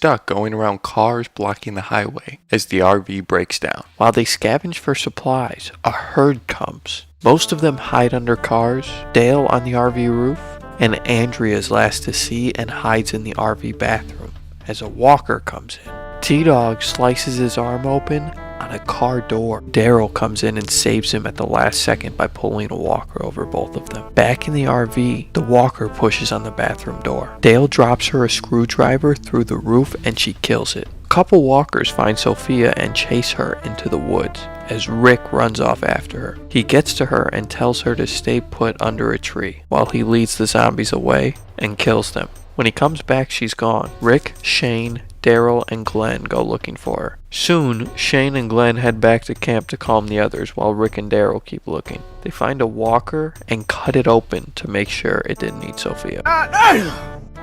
stuck going around cars blocking the highway as the RV breaks down. While they scavenge for supplies, a herd comes. Most of them hide under cars, Dale on the RV roof, and Andrea's last to see and hides in the RV bathroom as a walker comes in. T-Dog slices his arm open on a car door. Daryl comes in and saves him at the last second by pulling a walker over both of them. Back in the RV, the walker pushes on the bathroom door. Dale drops her a screwdriver through the roof and she kills it. A couple walkers find Sophia and chase her into the woods as Rick runs off after her. He gets to her and tells her to stay put under a tree while he leads the zombies away and kills them. When he comes back, she's gone. Rick, Shane, Daryl, and Glenn go looking for her. Soon, Shane and Glenn head back to camp to calm the others while Rick and Daryl keep looking. They find a walker and cut it open to make sure it didn't eat Sophia.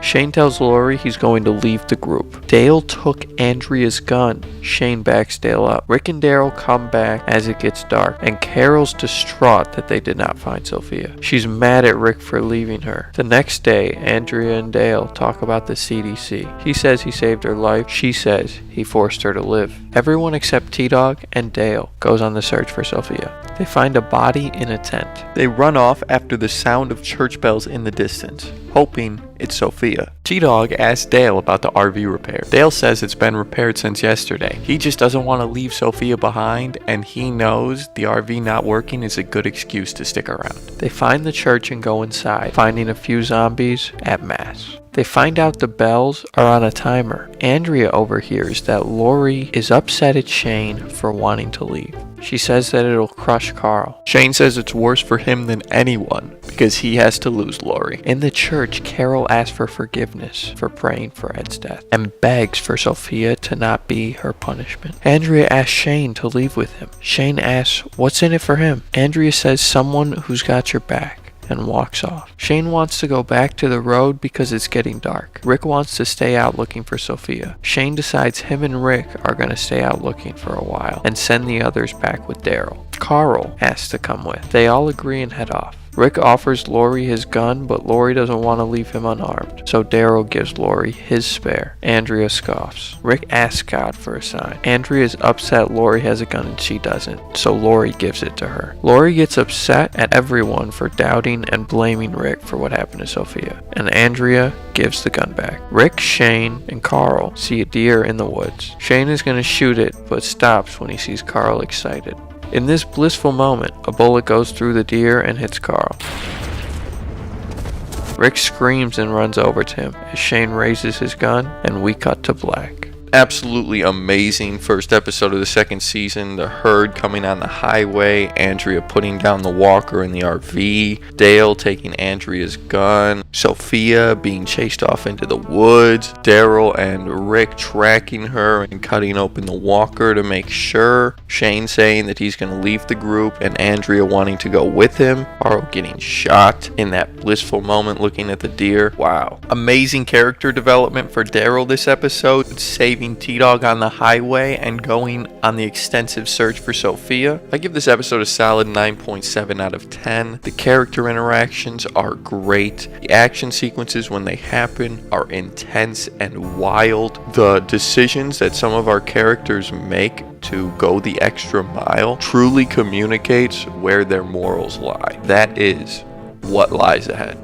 Shane tells Lori he's going to leave the group. Dale took Andrea's gun. Shane backs Dale up. Rick and Daryl come back as it gets dark, and Carol's distraught that they did not find Sophia. She's mad at Rick for leaving her. The next day, Andrea and Dale talk about the CDC. He says he saved her life. She says he forced her to live. Everyone except T-Dog and Dale goes on the search for Sophia. They find a body in a tent. They run off after the sound of church bells in the distance, hoping it's Sophia. T-Dog asks Dale about the RV repair. Dale says it's been repaired since yesterday. He just doesn't want to leave Sophia behind, and he knows the RV not working is a good excuse to stick around. They find the church and go inside, finding a few zombies at mass. They find out the bells are on a timer. Andrea overhears that Lori is upset at Shane for wanting to leave. She says that it'll crush Carl. Shane says it's worse for him than anyone because he has to lose Lori. In the church, Carol asks for forgiveness for praying for Ed's death and begs for Sophia to not be her punishment. Andrea asks Shane to leave with him. Shane asks what's in it for him. Andrea says someone who's got your back and walks off. Shane wants to go back to the road because it's getting dark. Rick wants to stay out looking for Sophia. Shane decides him and Rick are going to stay out looking for a while and send the others back with Daryl. Carl asks to come with. They all agree and head off. Rick offers Lori his gun, but Lori doesn't want to leave him unarmed, so Daryl gives Lori his spare. Andrea scoffs. Rick asks God for a sign. Andrea is upset Lori has a gun and she doesn't, so Lori gives it to her. Lori gets upset at everyone for doubting and blaming Rick for what happened to Sophia, and Andrea gives the gun back. Rick, Shane, and Carl see a deer in the woods. Shane is going to shoot it, but stops when he sees Carl excited. In this blissful moment, a bullet goes through the deer and hits Carl. Rick screams and runs over to him as Shane raises his gun, and we cut to black. Absolutely amazing first episode of the second season. The herd coming on the highway, Andrea putting down the walker in the RV, Dale taking Andrea's gun, Sophia being chased off into the woods, Daryl and Rick tracking her and cutting open the walker to make sure, Shane saying that he's going to leave the group and Andrea wanting to go with him, Carl getting shot in that blissful moment looking at the deer. Wow. Amazing character development for Daryl this episode, saving T-Dog on the highway and going on the extensive search for Sophia. I give this episode a solid 9.7 out of 10. The character interactions are great. The action sequences when they happen are intense and wild. The decisions that some of our characters make to go the extra mile truly communicates where their morals lie. That is what lies ahead.